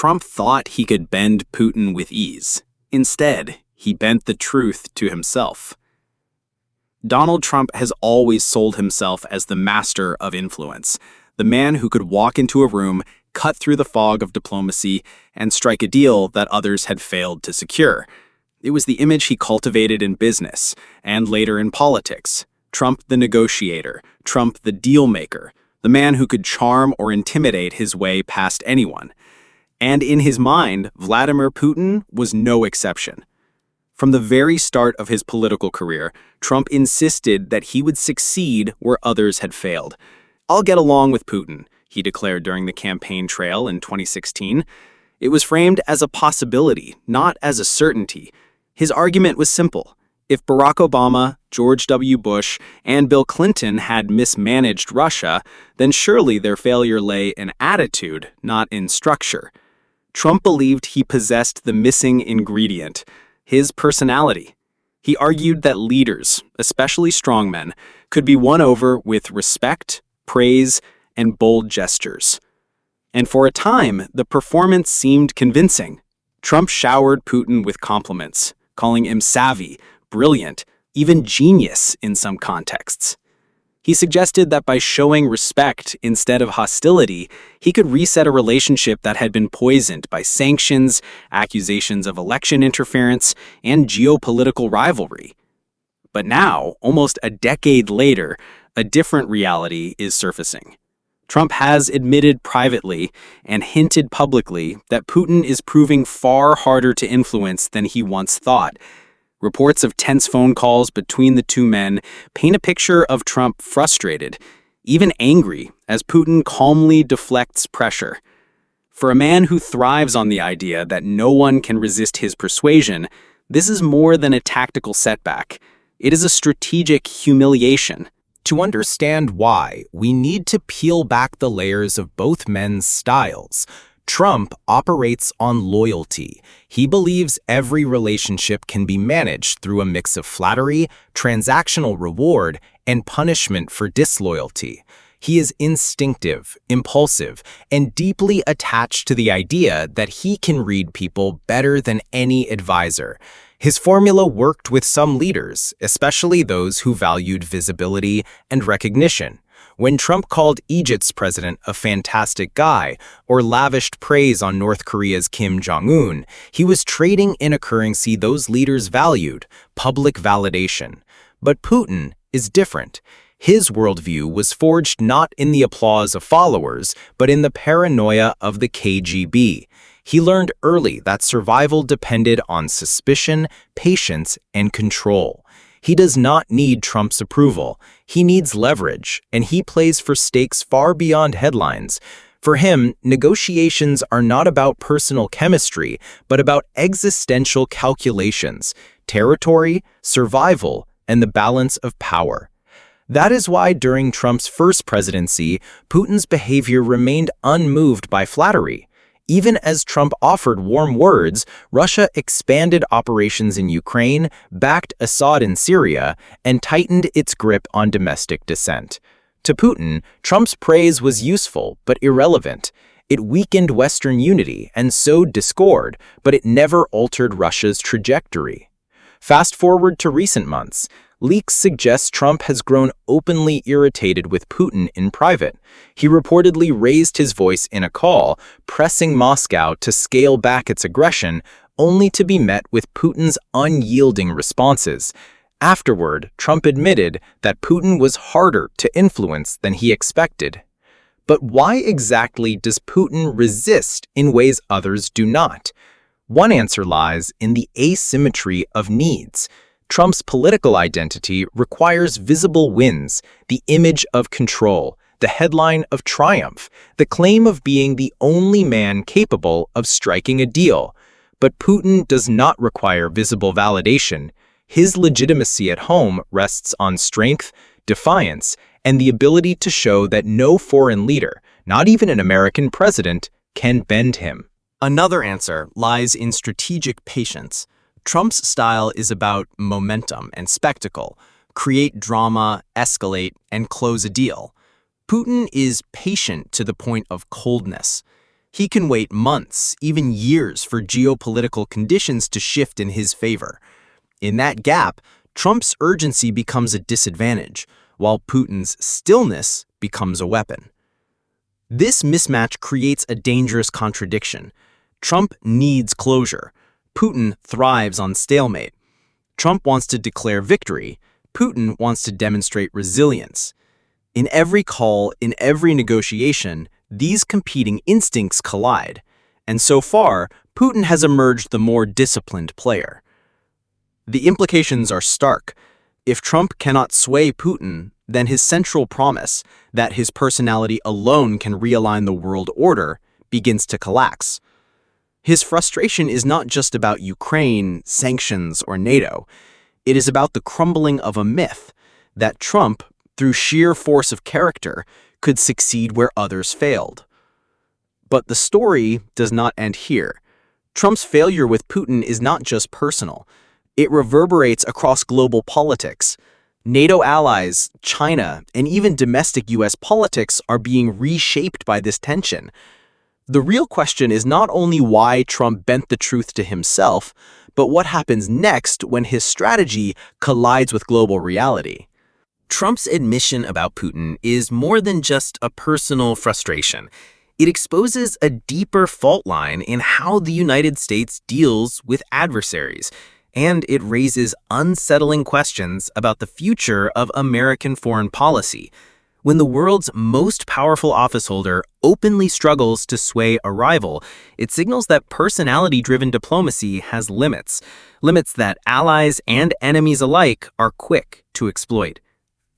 Trump thought he could bend Putin with ease. Instead, he bent the truth to himself. Donald Trump has always sold himself as the master of influence, the man who could walk into a room, cut through the fog of diplomacy, and strike a deal that others had failed to secure. It was the image he cultivated in business, and later in politics. Trump the negotiator, Trump the deal maker, the man who could charm or intimidate his way past anyone. And in his mind, Vladimir Putin was no exception. From the very start of his political career, Trump insisted that he would succeed where others had failed. "I'll get along with Putin," he declared during the campaign trail in 2016. It was framed as a possibility, not as a certainty. His argument was simple. If Barack Obama, George W. Bush, and Bill Clinton had mismanaged Russia, then surely their failure lay in attitude, not in structure. Trump believed he possessed the missing ingredient: his personality. He argued that leaders, especially strongmen, could be won over with respect, praise, and bold gestures. And for a time, the performance seemed convincing. Trump showered Putin with compliments, calling him savvy, brilliant, even genius in some contexts. He suggested that by showing respect instead of hostility, he could reset a relationship that had been poisoned by sanctions, accusations of election interference, and geopolitical rivalry. But now, almost a decade later, a different reality is surfacing. Trump has admitted privately and hinted publicly that Putin is proving far harder to influence than he once thought. Reports of tense phone calls between the two men paint a picture of Trump frustrated, even angry, as Putin calmly deflects pressure. For a man who thrives on the idea that no one can resist his persuasion, this is more than a tactical setback. It is a strategic humiliation. To understand why, we need to peel back the layers of both men's styles. Trump operates on loyalty. He believes every relationship can be managed through a mix of flattery, transactional reward, and punishment for disloyalty. He is instinctive, impulsive, and deeply attached to the idea that he can read people better than any advisor. His formula worked with some leaders, especially those who valued visibility and recognition. When Trump called Egypt's president a fantastic guy or lavished praise on North Korea's Kim Jong-un, he was trading in a currency those leaders valued: public validation. But Putin is different. His worldview was forged not in the applause of followers, but in the paranoia of the KGB. He learned early that survival depended on suspicion, patience, and control. He does not need Trump's approval. He needs leverage, and he plays for stakes far beyond headlines. For him, negotiations are not about personal chemistry, but about existential calculations, territory, survival, and the balance of power. That is why during Trump's first presidency, Putin's behavior remained unmoved by flattery. Even as Trump offered warm words, Russia expanded operations in Ukraine, backed Assad in Syria, and tightened its grip on domestic dissent. To Putin, Trump's praise was useful but irrelevant. It weakened Western unity and sowed discord, but it never altered Russia's trajectory. Fast forward to recent months. Leaks suggest Trump has grown openly irritated with Putin in private. He reportedly raised his voice in a call, pressing Moscow to scale back its aggression, only to be met with Putin's unyielding responses. Afterward, Trump admitted that Putin was harder to influence than he expected. But why exactly does Putin resist in ways others do not? One answer lies in the asymmetry of needs. Trump's political identity requires visible wins, the image of control, the headline of triumph, the claim of being the only man capable of striking a deal. But Putin does not require visible validation. His legitimacy at home rests on strength, defiance, and the ability to show that no foreign leader, not even an American president, can bend him. Another answer lies in strategic patience. Trump's style is about momentum and spectacle: create drama, escalate, and close a deal. Putin is patient to the point of coldness. He can wait months, even years, for geopolitical conditions to shift in his favor. In that gap, Trump's urgency becomes a disadvantage, while Putin's stillness becomes a weapon. This mismatch creates a dangerous contradiction. Trump needs closure. Putin thrives on stalemate. Trump wants to declare victory. Putin wants to demonstrate resilience. In every call, in every negotiation, these competing instincts collide. And so far, Putin has emerged the more disciplined player. The implications are stark. If Trump cannot sway Putin, then his central promise, that his personality alone can realign the world order, begins to collapse. His frustration is not just about Ukraine, sanctions, or NATO. It is about the crumbling of a myth that Trump, through sheer force of character, could succeed where others failed. But the story does not end here. Trump's failure with Putin is not just personal. It reverberates across global politics. NATO allies, China, and even domestic U.S. politics are being reshaped by this tension. The real question is not only why Trump bent the truth to himself, but what happens next when his strategy collides with global reality. Trump's admission about Putin is more than just a personal frustration. It exposes a deeper fault line in how the United States deals with adversaries, and it raises unsettling questions about the future of American foreign policy. When the world's most powerful officeholder openly struggles to sway a rival, it signals that personality-driven diplomacy has limits that allies and enemies alike are quick to exploit.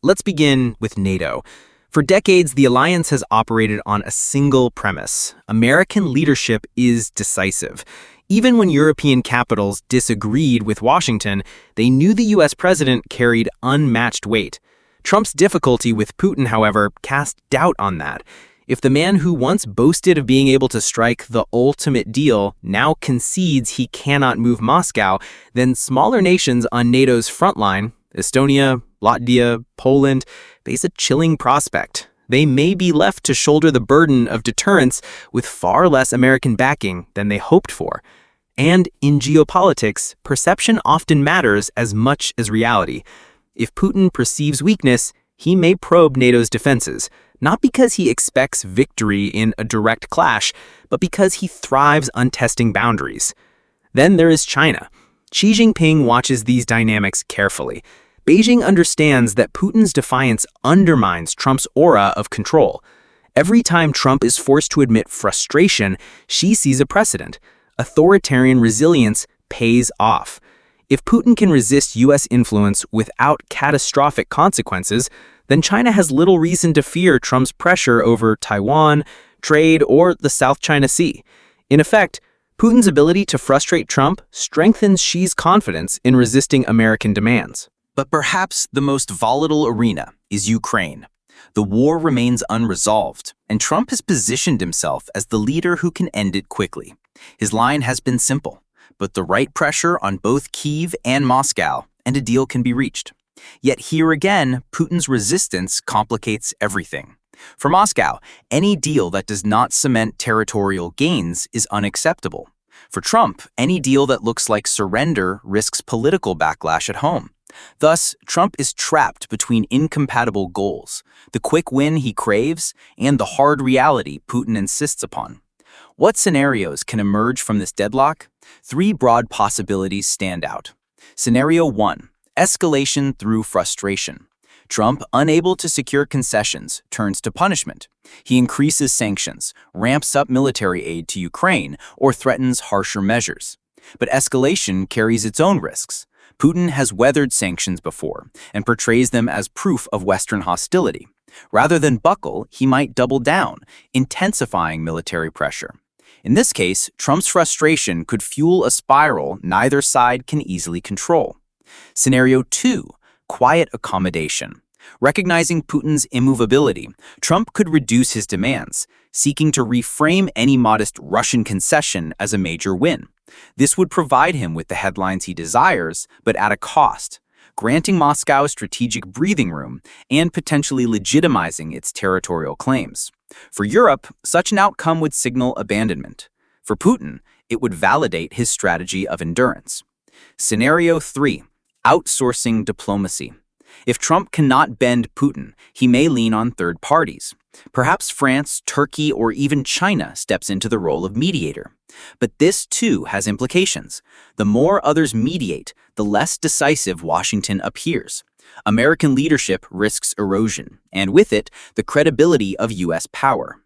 Let's begin with NATO. For decades, the alliance has operated on a single premise: American leadership is decisive. Even when European capitals disagreed with Washington, they knew the U.S. president carried unmatched weight. Trump's difficulty with Putin, however, cast doubt on that. If the man who once boasted of being able to strike the ultimate deal now concedes he cannot move Moscow, then smaller nations on NATO's front line, Estonia, Latvia, Poland, face a chilling prospect. They may be left to shoulder the burden of deterrence with far less American backing than they hoped for. And in geopolitics, perception often matters as much as reality. If Putin perceives weakness, he may probe NATO's defenses, not because he expects victory in a direct clash, but because he thrives on testing boundaries. Then there is China. Xi Jinping watches these dynamics carefully. Beijing understands that Putin's defiance undermines Trump's aura of control. Every time Trump is forced to admit frustration, Xi sees a precedent. Authoritarian resilience pays off. If Putin can resist U.S. influence without catastrophic consequences, then China has little reason to fear Trump's pressure over Taiwan, trade, or the South China Sea. In effect, Putin's ability to frustrate Trump strengthens Xi's confidence in resisting American demands. But perhaps the most volatile arena is Ukraine. The war remains unresolved, and Trump has positioned himself as the leader who can end it quickly. His line has been simple: put the right pressure on both Kyiv and Moscow, and a deal can be reached. Yet here again, Putin's resistance complicates everything. For Moscow, any deal that does not cement territorial gains is unacceptable. For Trump, any deal that looks like surrender risks political backlash at home. Thus, Trump is trapped between incompatible goals: the quick win he craves and the hard reality Putin insists upon. What scenarios can emerge from this deadlock? Three broad possibilities stand out. Scenario 1. Escalation through frustration. Trump, unable to secure concessions, turns to punishment. He increases sanctions, ramps up military aid to Ukraine, or threatens harsher measures. But escalation carries its own risks. Putin has weathered sanctions before and portrays them as proof of Western hostility. Rather than buckle, he might double down, intensifying military pressure. In this case, Trump's frustration could fuel a spiral neither side can easily control. Scenario 2. Quiet accommodation. Recognizing Putin's immovability, Trump could reduce his demands, seeking to reframe any modest Russian concession as a major win. This would provide him with the headlines he desires, but at a cost, granting Moscow strategic breathing room and potentially legitimizing its territorial claims. For Europe, such an outcome would signal abandonment. For Putin, it would validate his strategy of endurance. Scenario 3. Outsourcing diplomacy. If Trump cannot bend Putin, he may lean on third parties. Perhaps France, Turkey, or even China steps into the role of mediator. But this, too, has implications. The more others mediate, the less decisive Washington appears. American leadership risks erosion, and with it, the credibility of U.S. power.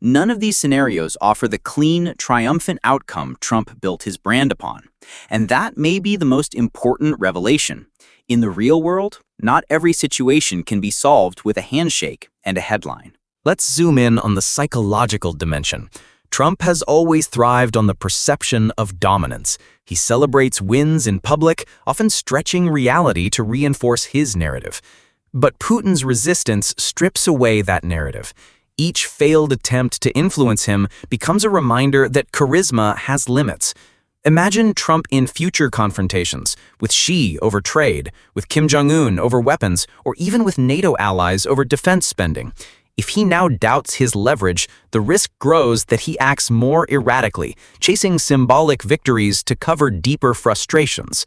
None of these scenarios offer the clean, triumphant outcome Trump built his brand upon. And that may be the most important revelation. In the real world, not every situation can be solved with a handshake and a headline. Let's zoom in on the psychological dimension. Trump has always thrived on the perception of dominance. He celebrates wins in public, often stretching reality to reinforce his narrative. But Putin's resistance strips away that narrative. Each failed attempt to influence him becomes a reminder that charisma has limits. Imagine Trump in future confrontations, with Xi over trade, with Kim Jong-un over weapons, or even with NATO allies over defense spending. If he now doubts his leverage, the risk grows that he acts more erratically, chasing symbolic victories to cover deeper frustrations.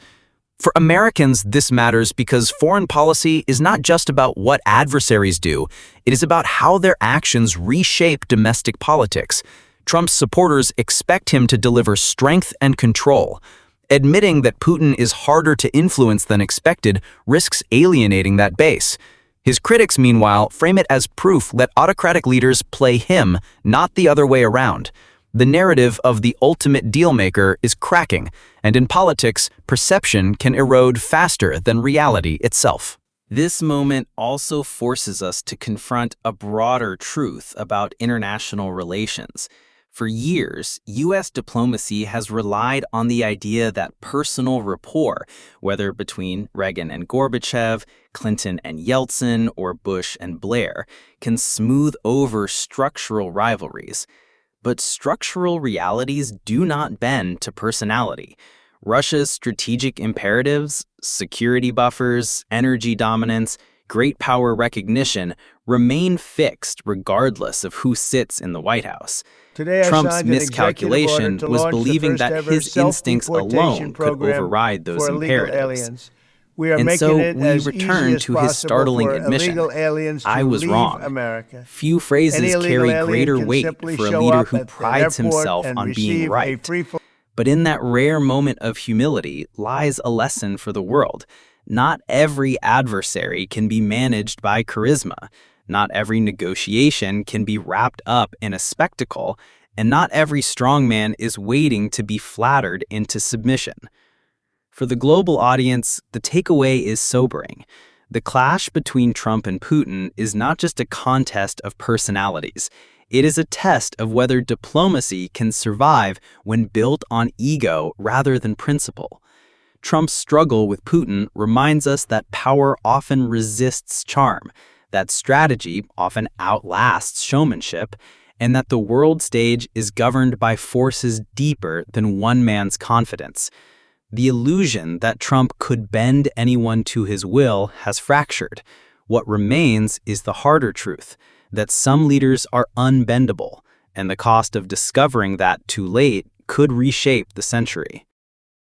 For Americans, this matters because foreign policy is not just about what adversaries do, it is about how their actions reshape domestic politics. Trump's supporters expect him to deliver strength and control. Admitting that Putin is harder to influence than expected risks alienating that base. His critics, meanwhile, frame it as proof that autocratic leaders play him, not the other way around. The narrative of the ultimate dealmaker is cracking, and in politics, perception can erode faster than reality itself. This moment also forces us to confront a broader truth about international relations. For years, U.S. diplomacy has relied on the idea that personal rapport, whether between Reagan and Gorbachev, Clinton and Yeltsin, or Bush and Blair, can smooth over structural rivalries. But structural realities do not bend to personality. Russia's strategic imperatives, security buffers, energy dominance, great power recognition remain fixed regardless of who sits in the White House. Trump's miscalculation was believing that his instincts alone could override those imperatives. And so we return to his startling admission. I was wrong. Few phrases carry greater weight for a leader who prides himself on being right. But in that rare moment of humility lies a lesson for the world. Not every adversary can be managed by charisma. Not every negotiation can be wrapped up in a spectacle, and not every strongman is waiting to be flattered into submission. For the global audience, the takeaway is sobering. The clash between Trump and Putin is not just a contest of personalities. It is a test of whether diplomacy can survive when built on ego rather than principle. Trump's struggle with Putin reminds us that power often resists charm, that strategy often outlasts showmanship, and that the world stage is governed by forces deeper than one man's confidence. The illusion that Trump could bend anyone to his will has fractured. What remains is the harder truth, that some leaders are unbendable, and the cost of discovering that too late could reshape the century.